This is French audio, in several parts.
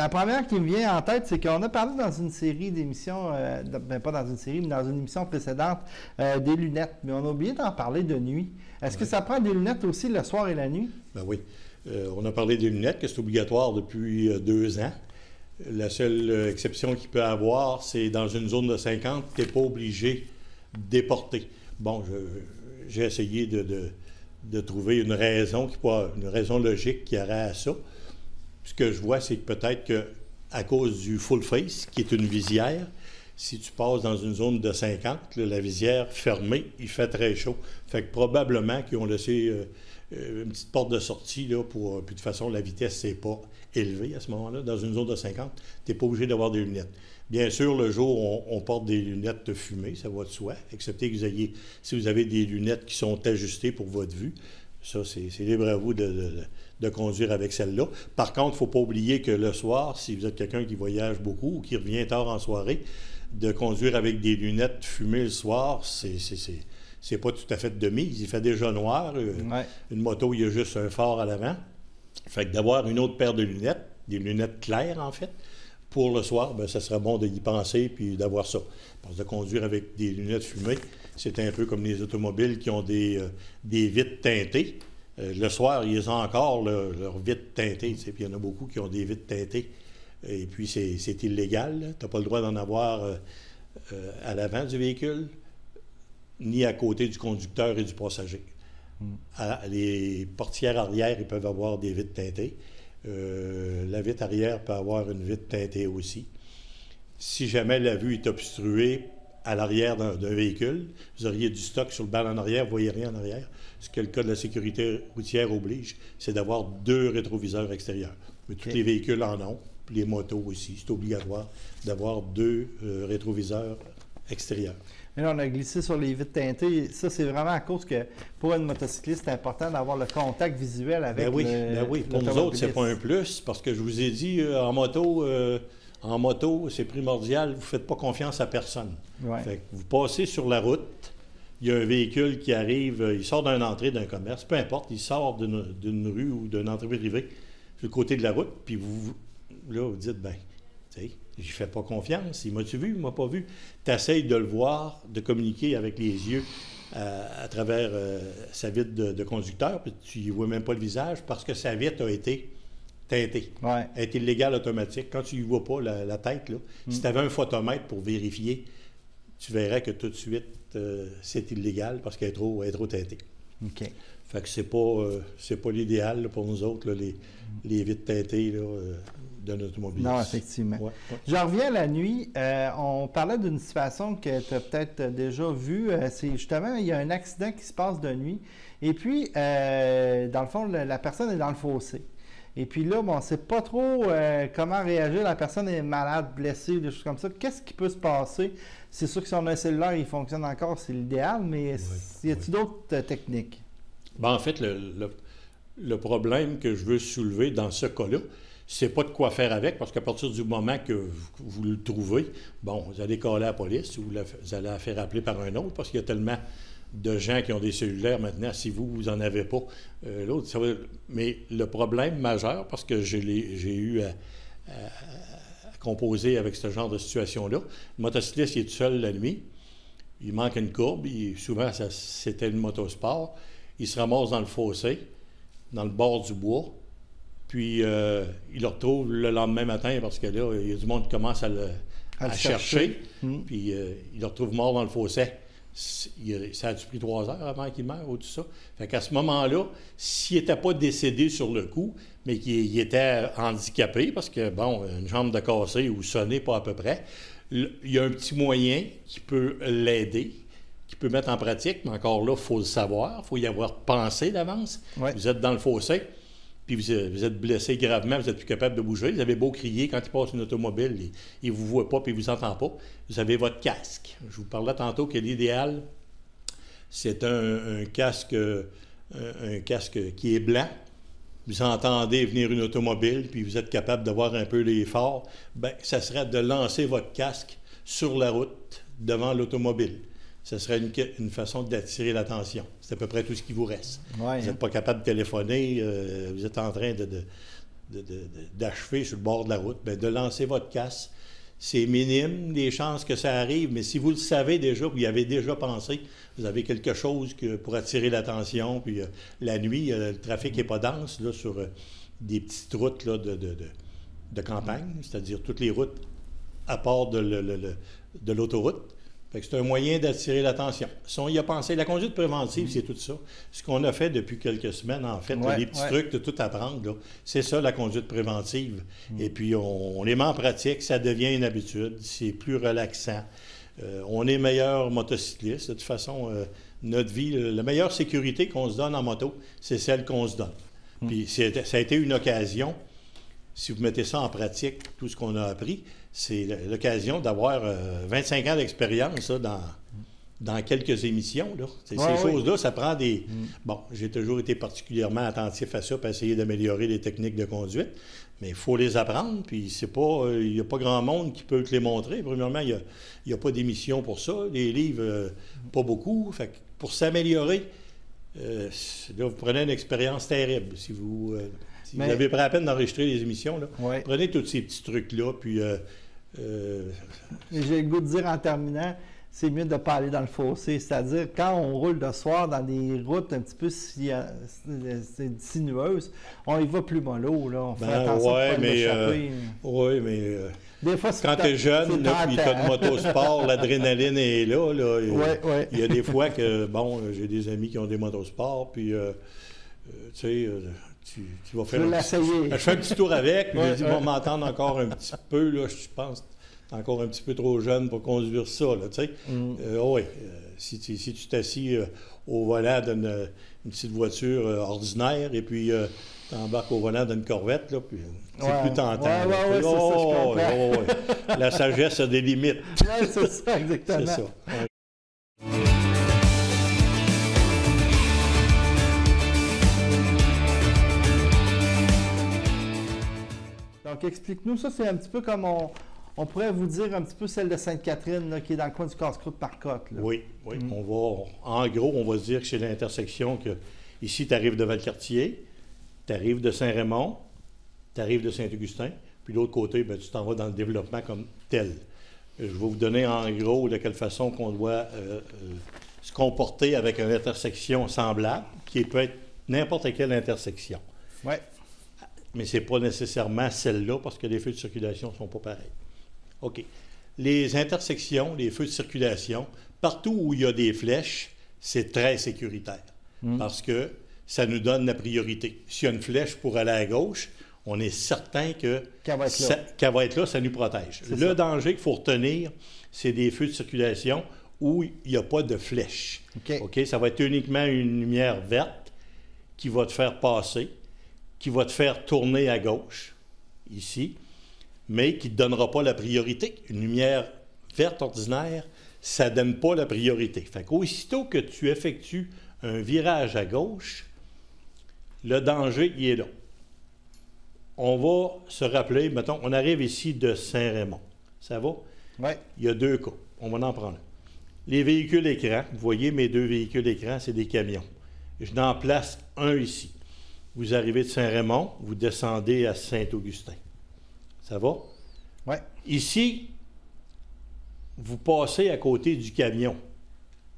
La première qui me vient en tête, c'est qu'on a parlé dans une série d'émissions, pas dans une série, mais dans une émission précédente, des lunettes. Mais on a oublié d'en parler de nuit. Est-ce que ça prend des lunettes aussi le soir et la nuit? Ben oui. On a parlé des lunettes, que c'est obligatoire depuis 2 ans. La seule exception qu'il peut avoir, c'est dans une zone de 50, tu n'es pas obligé de déporter. Bon, j'ai essayé de trouver une raison logique qui aurait à ça. Ce que je vois, c'est que peut-être qu'à cause du full face, qui est une visière, si tu passes dans une zone de 50, là, la visière fermée, il fait très chaud. Fait que probablement qu'ils ont laissé une petite porte de sortie, là, puis de toute façon, la vitesse n'est pas élevée à ce moment-là. Dans une zone de 50, tu n'es pas obligé d'avoir des lunettes. Bien sûr, le jour, on porte des lunettes fumées, ça va de soi, excepté que si vous avez des lunettes qui sont ajustées pour votre vue, ça, c'est libre à vous de conduire avec celle-là. Par contre, il ne faut pas oublier que le soir, si vous êtes quelqu'un qui voyage beaucoup ou qui revient tard en soirée, de conduire avec des lunettes fumées le soir, c'est pas tout à fait de mise. Il fait déjà noir. Une moto, il y a juste un phare à l'avant. Fait que d'avoir une autre paire de lunettes, des lunettes claires en fait, pour le soir, bien, ça serait bon d'y penser puis d'avoir ça. Parce que de conduire avec des lunettes fumées, c'est un peu comme les automobiles qui ont des vitres teintées. Le soir, ils ont encore leurs vitres teintées. Puis il y en a beaucoup qui ont des vitres teintées. Et puis, c'est illégal. Tu n'as pas le droit d'en avoir à l'avant du véhicule, ni à côté du conducteur et du passager. Les portières arrière, ils peuvent avoir des vitres teintées. La vitre arrière peut avoir une vitre teintée aussi. Si jamais la vue est obstruée à l'arrière d'un véhicule, vous auriez du stock sur le banc en arrière, vous ne voyez rien en arrière. Ce que le code de la sécurité routière oblige, c'est d'avoir 2 rétroviseurs extérieurs. Mais tous les véhicules en ont, puis les motos aussi. C'est obligatoire d'avoir 2 rétroviseurs extérieurs. Mais là, on a glissé sur les vitres teintées. Ça, c'est vraiment à cause que pour une motocycliste, c'est important d'avoir le contact visuel avec oui. Pour nous autres, c'est pas un plus, parce que je vous ai dit, en moto, c'est primordial, vous ne faites pas confiance à personne. Fait que vous passez sur la route, il y a un véhicule qui arrive, il sort d'une entrée d'un commerce, peu importe, il sort d'une rue ou d'une entrée privée, sur le côté de la route, puis vous dites, ben, tu sais, je ne fais pas confiance, il m'a-tu vu, il ne m'a pas vu. Tu essaies de le voir, de communiquer avec les yeux à travers sa vitre de conducteur, puis tu ne vois même pas le visage parce que sa vitre a été teintée. Elle est illégale automatique. Quand tu ne vois pas la tête, là, si tu avais un photomètre pour vérifier, tu verrais que tout de suite, c'est illégal parce qu'elle est trop teintée. OK. Fait que c'est pas l'idéal pour nous autres, là, les vitres teintées là, d'un automobiliste. Non, effectivement. Je reviens la nuit. On parlait d'une situation que tu as peut-être déjà vue. C'est justement, il y a un accident qui se passe de nuit. Et puis, dans le fond, la personne est dans le fossé. Et puis là, on ne sait pas trop comment réagir. La personne est malade, blessée, des choses comme ça. Qu'est-ce qui peut se passer? C'est sûr que si on a un cellulaire, il fonctionne encore, c'est l'idéal, mais y a-t-il d'autres techniques? Ben, en fait, le problème que je veux soulever dans ce cas-là, c'est pas de quoi faire avec, parce qu'à partir du moment que vous le trouvez, bon, vous allez caller la police ou vous allez la faire appeler par un autre, parce qu'il y a tellement de gens qui ont des cellulaires maintenant, si vous n'en avez pas, l'autre, ça va... Mais le problème majeur, parce que j'ai eu à composer avec ce genre de situation-là, le motocycliste, il est tout seul la nuit, il manque une courbe, souvent c'était une motosport, il se ramasse dans le fossé, dans le bord du bois, puis il le retrouve le lendemain matin parce que là, il y a du monde qui commence à le chercher, puis il le retrouve mort dans le fossé. Ça a pris 3 heures avant qu'il meure ou tout ça. Fait qu'à ce moment-là, s'il n'était pas décédé sur le coup, mais qu'il était handicapé, parce que, bon, une jambe de cassée ou sonnée, pas à peu près, il y a un petit moyen qui peut l'aider, qui peut mettre en pratique, mais encore là, il faut le savoir, il faut y avoir pensé d'avance. Vous êtes dans le fossé, puis vous êtes blessé gravement, vous n'êtes plus capable de bouger. Vous avez beau crier, quand il passe une automobile, il ne vous voit pas puis il ne vous entend pas. Vous avez votre casque. Je vous parlais tantôt que l'idéal, c'est un casque qui est blanc. Vous entendez venir une automobile, puis vous êtes capable de voir un peu les phares. Bien, ça serait de lancer votre casque sur la route devant l'automobile. Ce serait une façon d'attirer l'attention. C'est à peu près tout ce qui vous reste. Vous n'êtes pas capable de téléphoner, vous êtes en train d'achever sur le bord de la route, bien, de lancer votre casse. C'est minime, les chances que ça arrive, mais si vous le savez déjà, vous y avez déjà pensé, vous avez quelque chose pour attirer l'attention, puis la nuit, le trafic n'est pas dense là, sur des petites routes là, de campagne, c'est-à-dire toutes les routes à part de l'autoroute. Fait que c'est un moyen d'attirer l'attention. Si on y a pensé, la conduite préventive, c'est tout ça. Ce qu'on a fait depuis quelques semaines, en fait, les petits trucs de tout apprendre, c'est ça la conduite préventive. Et puis, on les met en pratique, ça devient une habitude, c'est plus relaxant. On est meilleur motocycliste. De toute façon, notre vie, la meilleure sécurité qu'on se donne en moto, c'est celle qu'on se donne. Puis, ça a été une occasion, si vous mettez ça en pratique, tout ce qu'on a appris, c'est l'occasion d'avoir 25 ans d'expérience là, dans quelques émissions. Là. Ces choses-là, ça prend des... Bon, j'ai toujours été particulièrement attentif à ça pour essayer d'améliorer les techniques de conduite, mais il faut les apprendre, puis c'est pas... Il n'y a pas grand monde qui peut te les montrer. Premièrement, il n'y a pas d'émission pour ça. Les livres, pas beaucoup. Fait que pour s'améliorer, là, vous prenez une expérience terrible. Si vous avez pris la peine d'enregistrer les émissions, là, prenez tous ces petits trucs-là, puis... J'ai le goût de dire en terminant, c'est mieux de ne pas aller dans le fossé. C'est-à-dire, quand on roule de soir dans des routes un petit peu sinueuses, on y va plus mollo, là. On fait attention de ne pas l'échapper. Oui, mais... Des fois, quand tu es jeune, puis tu as de motosport, l'adrénaline est là. Il y a des fois que, bon, j'ai des amis qui ont des motosports, puis, tu sais... Tu vas faire je fais un petit tour avec, puis je dis, on m'entendre encore un petit peu, là, je pense que tu es encore un petit peu trop jeune pour conduire ça, là, tu sais. Si tu t'assis au volant d'une petite voiture ordinaire, et puis tu embarques au volant d'une Corvette, là, puis c'est plus tentant. La sagesse a des limites. Oui, c'est ça, exactement. C'est ça. Donc, explique-nous, ça, c'est un petit peu comme on pourrait vous dire un petit peu celle de Sainte-Catherine, là, qui est dans le coin du Casse-Croûte par Côte. Là. Oui. En gros, on va se dire que c'est l'intersection que, ici, tu arrives de Valcartier, tu arrives de Saint-Raymond, tu arrives de Saint-Augustin, puis de l'autre côté, bien, tu t'en vas dans le développement comme tel. Je vais vous donner en gros de quelle façon qu'on doit se comporter avec une intersection semblable, qui peut être n'importe quelle intersection. Oui. Mais ce n'est pas nécessairement celle-là, parce que les feux de circulation ne sont pas pareils. OK. Les intersections, les feux de circulation, partout où il y a des flèches, c'est très sécuritaire, parce que ça nous donne la priorité. S'il y a une flèche pour aller à gauche, on est certain qu'elle va être là, ça nous protège. Le danger qu'il faut retenir, c'est des feux de circulation où il n'y a pas de flèche. OK? Ça va être uniquement une lumière verte qui va te faire passer, qui va te faire tourner à gauche, ici, mais qui ne te donnera pas la priorité. Une lumière verte ordinaire, ça ne donne pas la priorité. Fait qu'aussitôt que tu effectues un virage à gauche, le danger, il est là. On va se rappeler, mettons, on arrive ici de Saint-Raymond. Ça va? Oui. Il y a deux cas. On va en prendre un. Les véhicules écrans, vous voyez mes deux véhicules écrans, c'est des camions. Je n'en place un ici. Vous arrivez de Saint-Raymond, vous descendez à Saint-Augustin. Ça va? Oui. Ici, vous passez à côté du camion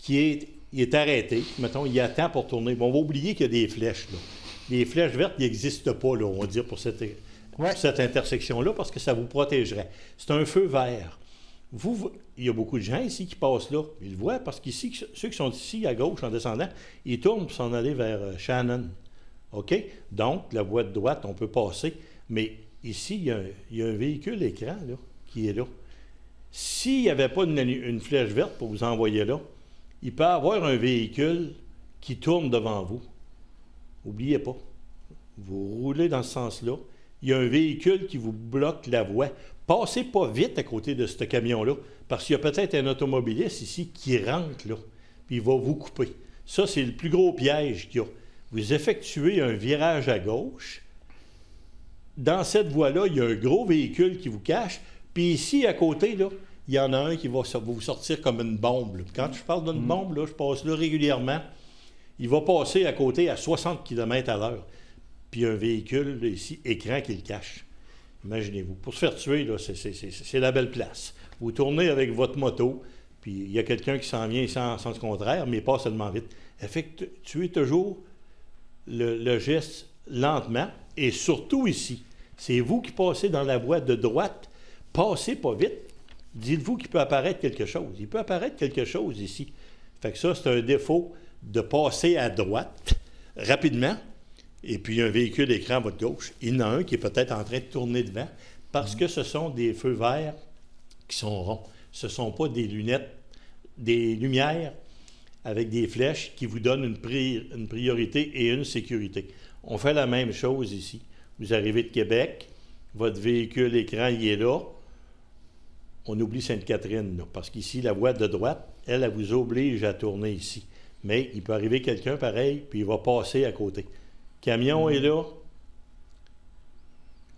il est arrêté. Mettons, il attend pour tourner. Bon, on va oublier qu'il y a des flèches, là. Les flèches vertes n'existent pas, là, on va dire, pour cette intersection-là, parce que ça vous protégerait. C'est un feu vert. Il y a beaucoup de gens ici qui passent là. Ils le voient, parce qu'ici, ceux qui sont ici à gauche en descendant, ils tournent pour s'en aller vers Shannon. OK? Donc, la voie de droite, on peut passer. Mais ici, il y a un véhicule écran là, qui est là. S'il n'y avait pas une flèche verte pour vous envoyer là, il peut y avoir un véhicule qui tourne devant vous. N'oubliez pas. Vous roulez dans ce sens-là. Il y a un véhicule qui vous bloque la voie. Passez pas vite à côté de ce camion-là, parce qu'il y a peut-être un automobiliste ici qui rentre là, puis il va vous couper. Ça, c'est le plus gros piège qu'il y a. Vous effectuez un virage à gauche. Dans cette voie-là, il y a un gros véhicule qui vous cache. Puis ici, à côté, là, il y en a un qui va vous sortir comme une bombe. Là. Quand je parle d'une bombe, là, je passe là régulièrement. Il va passer à côté à 60 km à l'heure. puis un véhicule, là, ici, écran qui le cache. Imaginez-vous. Pour se faire tuer, là, c'est la belle place. Vous tournez avec votre moto, puis il y a quelqu'un qui s'en vient sans le contraire, mais pas seulement vite. Effectuez toujours le geste lentement, et surtout ici. C'est vous qui passez dans la voie de droite, passez pas vite. Dites-vous qu'il peut apparaître quelque chose. Il peut apparaître quelque chose ici. Fait que ça, c'est un défaut de passer à droite rapidement, et puis un véhicule écran à votre gauche. Il y en a un qui est peut-être en train de tourner devant, parce que ce sont des feux verts qui sont ronds. Ce ne sont pas des lunettes, des lumières avec des flèches qui vous donnent une priorité et une sécurité. On fait la même chose ici. Vous arrivez de Québec, votre véhicule écran, il est là. On oublie Sainte-Catherine, là, parce qu'ici, la voie de droite, elle vous oblige à tourner ici. Mais il peut arriver quelqu'un pareil, puis il va passer à côté. Camion est là,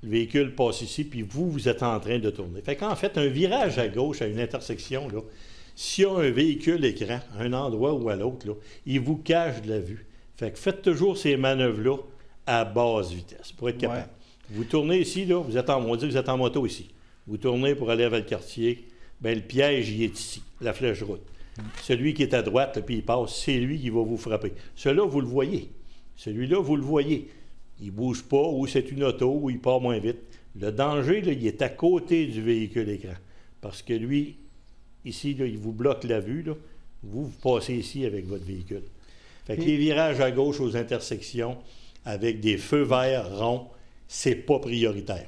le véhicule passe ici, puis vous êtes en train de tourner. Fait qu'en fait, un virage à gauche à une intersection, là, s'il y a un véhicule écran à un endroit ou à l'autre, là, il vous cache de la vue. Fait que faites toujours ces manœuvres-là à basse vitesse pour être capable. Ouais. Vous tournez ici, là, on dit que vous êtes en moto ici. Vous tournez pour aller vers le quartier, bien, le piège, il est ici, la flèche route. Celui qui est à droite, puis il passe, c'est lui qui va vous frapper. Celui-là, vous le voyez. Celui-là, vous le voyez. Il ne bouge pas, ou c'est une auto, ou il part moins vite. Le danger, là, il est à côté du véhicule écran. Parce que lui, ici, là, il vous bloque la vue. Là. Vous passez ici avec votre véhicule. Fait que les virages à gauche aux intersections avec des feux verts ronds, c'est pas prioritaire.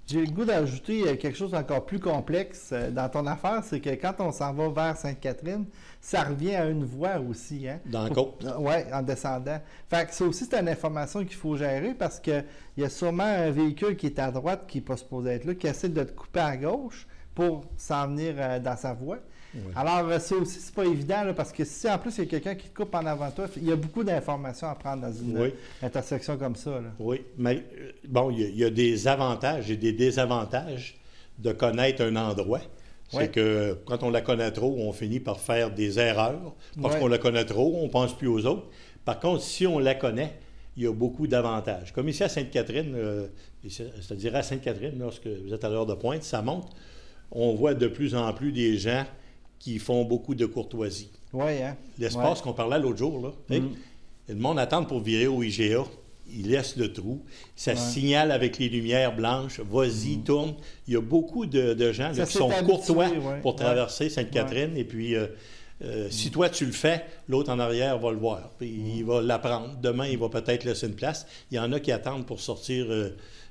J'ai le goût d'ajouter quelque chose d'encore plus complexe dans ton affaire, c'est que quand on s'en va vers Sainte-Catherine, ça revient à une voie aussi. Hein? Dans la côte. Oui, en descendant. Fait que ça aussi, c'est une information qu'il faut gérer parce qu'il y a sûrement un véhicule qui est à droite, qui n'est pas supposé être là, qui essaie de te couper à gauche pour s'en venir dans sa voie. Oui. Alors, ça aussi, c'est pas évident, là, parce que si en plus il y a quelqu'un qui te coupe en avant de toi, il y a beaucoup d'informations à prendre dans une intersection comme ça. Là. Oui, mais bon, il y a des avantages et des désavantages de connaître un endroit. C'est que quand on la connaît trop, on finit par faire des erreurs. Parce qu'on la connaît trop, on ne pense plus aux autres. Par contre, si on la connaît, il y a beaucoup d'avantages. Comme ici à Sainte-Catherine, c'est-à-dire à Sainte-Catherine, lorsque vous êtes à l'heure de pointe, ça monte, on voit de plus en plus des gens qui font beaucoup de courtoisie. Oui, hein? L'espace qu'on parlait l'autre jour, là, le monde attend pour virer au IGA. Il laisse le trou. Ça signale avec les lumières blanches. Vas-y, tourne. Il y a beaucoup de gens là, qui sont courtois pour traverser Sainte-Catherine. Et puis, si toi, tu le fais, l'autre en arrière va le voir. Puis il va l'apprendre. Demain, il va peut-être laisser une place. Il y en a qui attendent pour sortir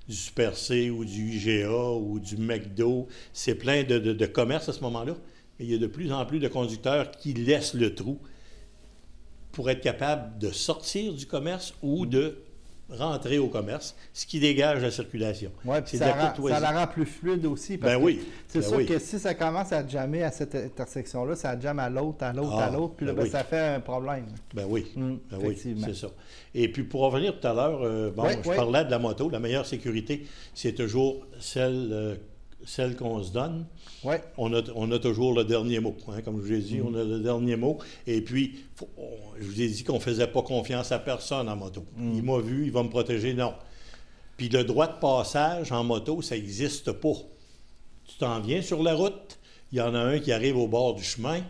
du Super C ou du IGA ou du McDo. C'est plein de commerces à ce moment-là. Et il y a de plus en plus de conducteurs qui laissent le trou pour être capable de sortir du commerce ou de rentrer au commerce, ce qui dégage la circulation. Oui, puis ça la rend plus fluide aussi. Parce que c'est sûr que si ça commence à jammer à cette intersection-là, ça jamme à l'autre, à l'autre, puis là, ça fait un problème. Ben oui, c'est ça. Et puis pour revenir tout à l'heure, je parlais de la moto, la meilleure sécurité, c'est toujours celle qu'on se donne. Ouais. On a toujours le dernier mot. Hein, comme je vous ai dit, on a le dernier mot. Et puis, je vous ai dit qu'on ne faisait pas confiance à personne en moto. Il m'a vu, il va me protéger. Non. Puis le droit de passage en moto, ça n'existe pas. Tu t'en viens sur la route, il y en a un qui arrive au bord du chemin,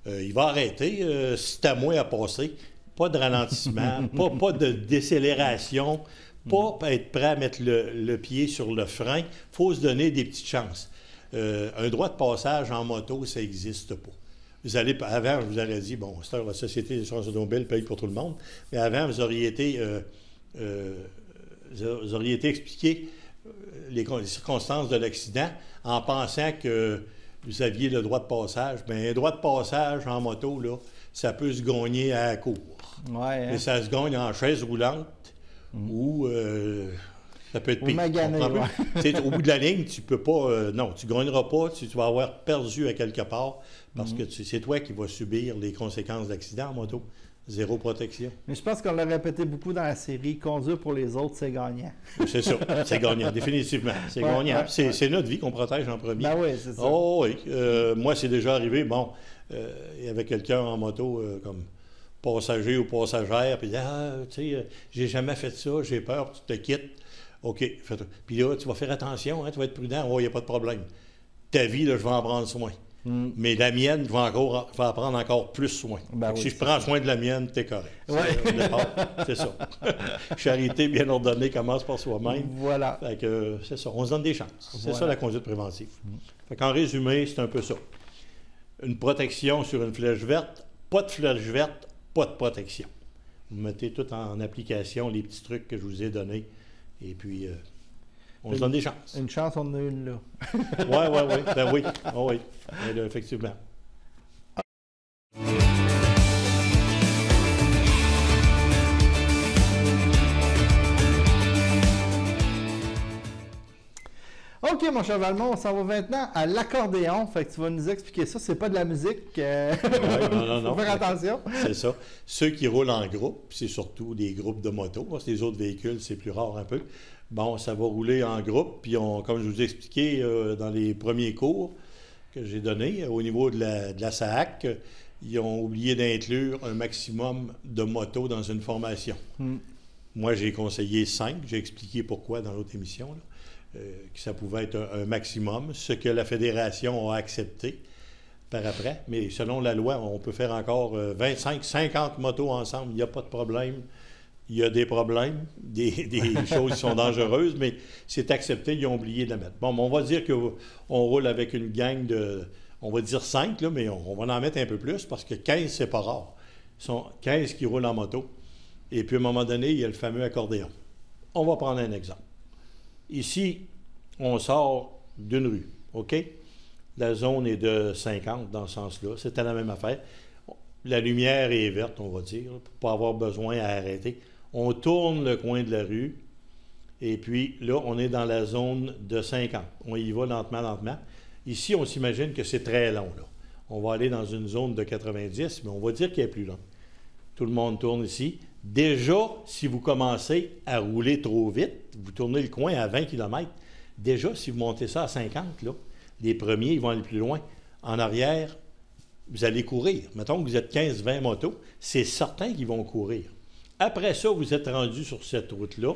il va arrêter, c'est à moi à passer. Pas de ralentissement, pas de décélération, pas être prêt à mettre le pied sur le frein. Il faut se donner des petites chances. Un droit de passage en moto, ça n'existe pas. Avant, je vous aurais dit, bon, c'est la Société d'assurance automobile paye pour tout le monde, mais avant, vous auriez été expliqué les circonstances de l'accident en pensant que vous aviez le droit de passage. Bien, un droit de passage en moto, là, ça peut se gagner à la cour. Ouais, hein? Mais ça se gagne en chaise roulante ou ça peut être pire. Au bout de la ligne, tu peux pas... non, tu ne gagneras pas. Tu vas avoir perdu à quelque part parce que c'est toi qui vas subir les conséquences d'accident en moto. Zéro protection. Mais je pense qu'on l'a répété beaucoup dans la série. Conduire pour les autres, c'est gagnant. C'est ça. C'est gagnant, définitivement. C'est gagnant. C'est notre vie qu'on protège en premier. Ben oui, c'est ça. Oh oui. Moi, c'est déjà arrivé. Bon, il y avait quelqu'un en moto comme... passager ou passagère, puis tu sais, j'ai jamais fait ça, j'ai peur, tu te quittes. OK, fais-toi. Puis là, tu vas faire attention, hein, tu vas être prudent, il n'y a pas de problème. Ta vie, là, je vais en prendre soin. Mais la mienne, je vais en prendre encore plus soin. Ben oui, si je prends soin de la mienne, t'es correct. Ouais. C'est ça. Charité bien ordonnée commence par soi-même. Voilà. Fait que c'est ça, on se donne des chances. C'est Voilà. ça la conduite préventive. Fait qu'en résumé, c'est un peu ça. Une protection sur une flèche verte, pas de flèche verte, pas de protection. Vous mettez tout en application les petits trucs que je vous ai donnés et puis on se donne des chances. Une chance, on en a une là. Oui. Ben oui. Oh, oui. Là, effectivement. OK, mon cher Valmont, on s'en va maintenant à l'accordéon. Fait que tu vas nous expliquer ça. C'est pas de la musique. Non. Faut faire attention. C'est ça. Ceux qui roulent en groupe, c'est surtout des groupes de motos. Parce que les autres véhicules, c'est plus rare un peu. Bon, ça va rouler en groupe. Puis, comme je vous ai expliqué dans les premiers cours que j'ai donnés, au niveau de la SAAC, ils ont oublié d'inclure un maximum de motos dans une formation. Moi, j'ai conseillé 5. J'ai expliqué pourquoi dans l'autre émission, là. Que ça pouvait être un maximum, ce que la Fédération a accepté par après. Mais selon la loi, on peut faire encore 25, 50 motos ensemble. Il n'y a pas de problème. Il y a des problèmes, des choses qui sont dangereuses, mais c'est accepté. Ils ont oublié de la mettre. Bon, on va dire qu'on roule avec une gang de, on va dire 5, là, mais on va en mettre un peu plus parce que 15, c'est pas rare. Ils sont 15 qui roulent en moto. Et puis, à un moment donné, il y a le fameux accordéon. On va prendre un exemple. Ici, on sort d'une rue, OK? La zone est de 50 dans ce sens-là. C'était la même affaire. La lumière est verte, on va dire, pour ne pas avoir besoin à arrêter. On tourne le coin de la rue, et puis là, on est dans la zone de 50. On y va lentement, lentement. Ici, on s'imagine que c'est très long, là. On va aller dans une zone de 90, mais on va dire qu'elle est plus longue. Tout le monde tourne ici. Déjà, si vous commencez à rouler trop vite, vous tournez le coin à 20 km. Déjà, si vous montez ça à 50, là, les premiers, ils vont aller plus loin. En arrière, vous allez courir. Mettons que vous êtes 15-20 motos, c'est certain qu'ils vont courir. Après ça, vous êtes rendu sur cette route-là.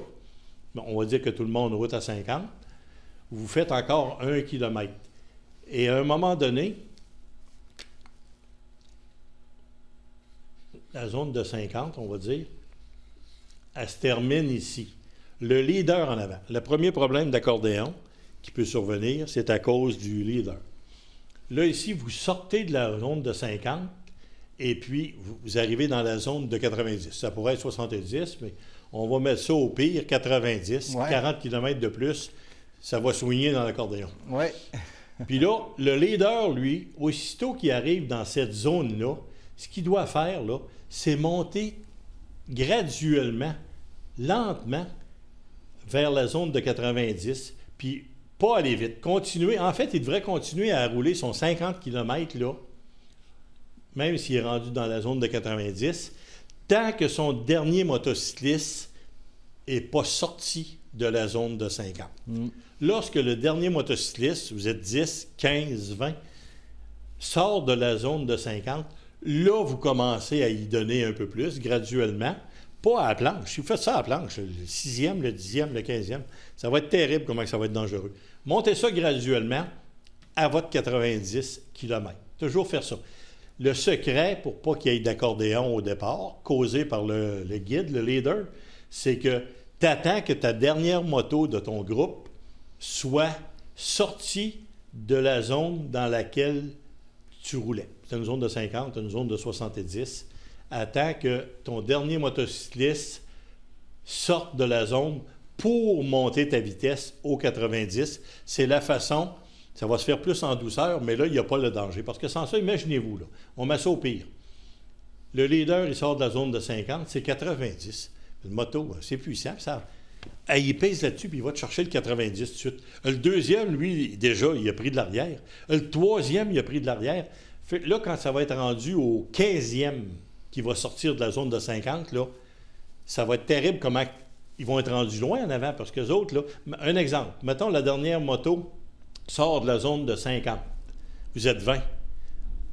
On va dire que tout le monde route à 50. Vous faites encore 1 km. Et à un moment donné, la zone de 50, on va dire, elle se termine ici. Le leader en avant. Le premier problème d'accordéon qui peut survenir, c'est à cause du leader. Là, ici, vous sortez de la zone de 50 et puis vous arrivez dans la zone de 90. Ça pourrait être 70, mais on va mettre ça au pire, 90. Ouais. 40 km de plus, ça va soigner dans l'accordéon. Oui. Puis là, le leader, lui, aussitôt qu'il arrive dans cette zone-là, ce qu'il doit faire, là, c'est monter graduellement, lentement, vers la zone de 90, puis pas aller vite. Continuer. En fait, il devrait continuer à rouler son 50 km, là, même s'il est rendu dans la zone de 90, tant que son dernier motocycliste n'est pas sorti de la zone de 50. Lorsque le dernier motocycliste, vous êtes 10, 15, 20, sort de la zone de 50, là, vous commencez à y donner un peu plus, graduellement, pas à la planche. Si vous faites ça à la planche, le 6e, le 10e, le 15e, ça va être terrible comment ça va être dangereux. Montez ça graduellement à votre 90 km. Toujours faire ça. Le secret, pour pas qu'il y ait d'accordéon au départ, causé par le guide, le leader, c'est que tu attends que ta dernière moto de ton groupe soit sortie de la zone dans laquelle tu roulais. C'est une zone de 50, une zone de 70. Attends que ton dernier motocycliste sorte de la zone pour monter ta vitesse au 90. C'est la façon, ça va se faire plus en douceur, mais là, il n'y a pas le danger. Parce que sans ça, imaginez-vous, là, on met ça au pire. Le leader, il sort de la zone de 50, c'est 90. Une moto, c'est puissant, ça. Il pèse là-dessus, puis il va te chercher le 90 tout de suite. Le deuxième, lui, déjà, il a pris de l'arrière. Le troisième, il a pris de l'arrière. Là, quand ça va être rendu au 15e qui va sortir de la zone de 50, là, ça va être terrible comment ils vont être rendus loin en avant, parce que les autres, là, un exemple, mettons la dernière moto sort de la zone de 50. Vous êtes 20.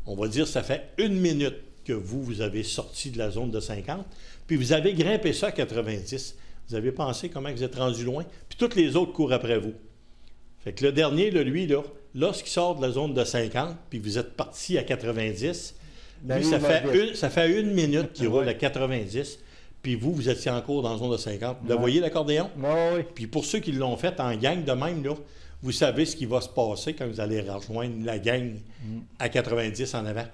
On va dire ça fait 1 minute que vous avez sorti de la zone de 50, puis vous avez grimpé ça à 90. Vous avez pensé comment vous êtes rendu loin, puis tous les autres courent après vous. Fait que le dernier, là, lui, là, lorsqu'il sort de la zone de 50, puis vous êtes parti à 90, lui, ça fait une minute qu'il roule à 90, puis vous étiez en cours dans la zone de 50. Vous voyez l'accordéon? Oui. Puis pour ceux qui l'ont fait en gang de même, là, vous savez ce qui va se passer quand vous allez rejoindre la gang à 90 en avant.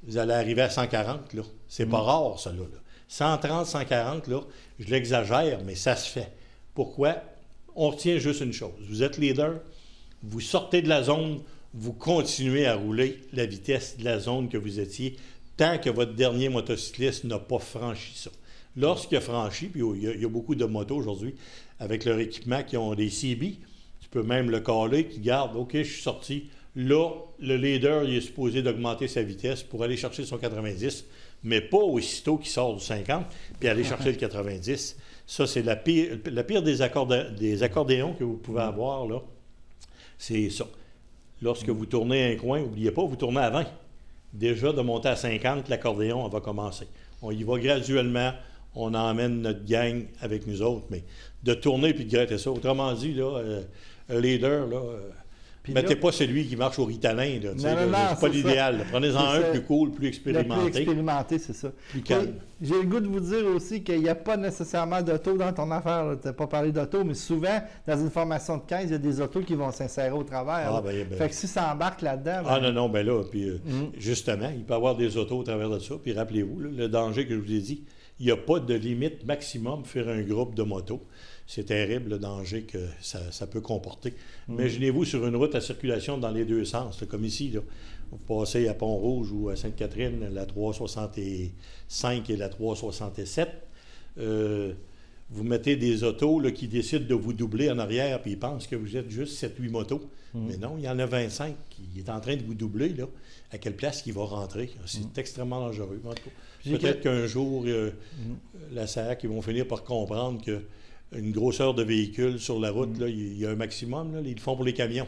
Vous allez arriver à 140, là. C'est pas rare, ça, là. 130, 140, là, je l'exagère, mais ça se fait. Pourquoi? On retient juste une chose. Vous êtes leader, vous sortez de la zone, vous continuez à rouler la vitesse de la zone que vous étiez tant que votre dernier motocycliste n'a pas franchi ça. Lorsqu'il a franchi, puis il y a beaucoup de motos aujourd'hui avec leur équipement qui ont des CB, tu peux même le caler, qui garde, OK, je suis sorti. Là, le leader, il est supposé d'augmenter sa vitesse pour aller chercher son 90, mais pas aussitôt qu'il sort du 50, puis aller chercher le 90. Ça, c'est la pire des accordéons que vous pouvez avoir, là. C'est ça. Lorsque vous tournez un coin, n'oubliez pas, vous tournez à 20. Déjà, de monter à 50, l'accordéon, on va commencer. On y va graduellement, on emmène notre gang avec nous autres, mais de tourner puis de gratter ça. Autrement dit, là, un leader, là, mettez pas celui qui marche au Ritalin, là, c'est pas l'idéal. Prenez-en un plus cool, plus expérimenté. Le plus expérimenté, c'est ça. Plus calme. J'ai le goût de vous dire aussi qu'il n'y a pas nécessairement d'auto dans ton affaire. Tu n'as pas parlé d'auto, mais souvent, dans une formation de 15, il y a des autos qui vont s'insérer au travers. Fait que si ça embarque là-dedans... Ben là, puis justement, il peut y avoir des autos au travers de ça. Puis rappelez-vous, là, le danger que je vous ai dit, il n'y a pas de limite maximum pour faire un groupe de motos. C'est terrible le danger que ça peut comporter. Imaginez-vous sur une route à circulation dans les deux sens, là, comme ici. Là. Vous passez à Pont-Rouge ou à Sainte-Catherine, la 365 et la 367. Vous mettez des autos là, qui décident de vous doubler en arrière, puis ils pensent que vous êtes juste 7-8 motos. Mais non, il y en a 25 qui est en train de vous doubler. Là. À quelle place il va rentrer? C'est extrêmement dangereux. Peut-être qu'un jour, la SAC, ils vont finir par comprendre que une grosseur de véhicule sur la route, là, il y a un maximum. Là, ils le font pour les camions.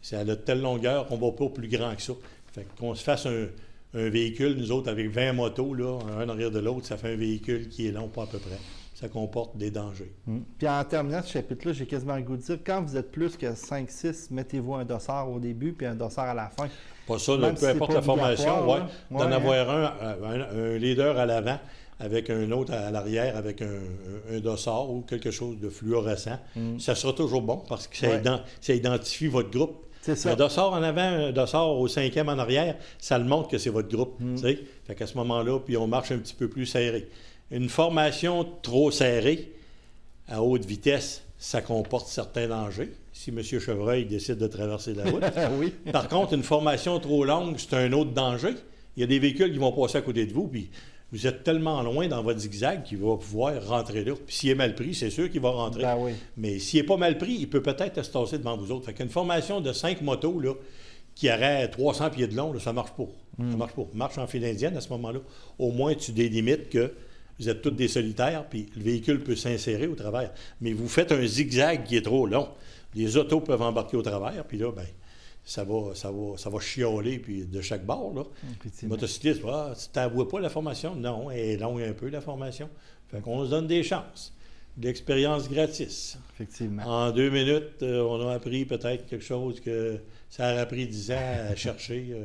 C'est à de telle longueur qu'on ne va pas plus grand que ça. Fait qu'on se fasse un véhicule, nous autres, avec 20 motos, là, un arrière de l'autre, ça fait un véhicule qui est long, pas à peu près. Ça comporte des dangers. Puis en terminant ce chapitre-là, j'ai quasiment le goût de dire, quand vous êtes plus que 5-6, mettez-vous un dossard au début puis un dossard à la fin. Pas ça, là, peu importe la formation, d'en avoir un leader à l'avant, avec un autre à l'arrière, avec un dossard ou quelque chose de fluorescent. Ça sera toujours bon parce que ça identifie votre groupe. C'est ça. Un dossard en avant, un dossard au 5e en arrière, ça le montre que c'est votre groupe. Fait qu'à ce moment-là, puis on marche un petit peu plus serré. Une formation trop serrée, à haute vitesse, ça comporte certains dangers. Si M. Chevreuil décide de traverser la route. Par contre, une formation trop longue, c'est un autre danger. Il y a des véhicules qui vont passer à côté de vous, puis vous êtes tellement loin dans votre zigzag qu'il va pouvoir rentrer là. Puis s'il est mal pris, c'est sûr qu'il va rentrer. Mais s'il n'est pas mal pris, il peut peut-être se tasser devant vous autres. Fait qu'une formation de 5 motos là, qui aurait 300 pieds de long, là, ça ne marche pas. Ça marche pas. Marche en file indienne à ce moment-là. Au moins, tu délimites que vous êtes tous des solitaires, puis le véhicule peut s'insérer au travers. Mais vous faites un zigzag qui est trop long. Les autos peuvent embarquer au travers, puis là, bien, ça va chialer puis de chaque bord. Là. Le motocycliste, tu t'avoues pas la formation? Non, elle est longue un peu, la formation. Fait qu'on se donne des chances. De l'expérience gratis. Effectivement. En 2 minutes, on a appris peut-être quelque chose que ça aurait pris 10 ans à chercher.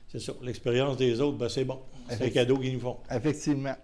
C'est ça. L'expérience des autres, ben, c'est bon. C'est un cadeau qu'ils nous font. Effectivement.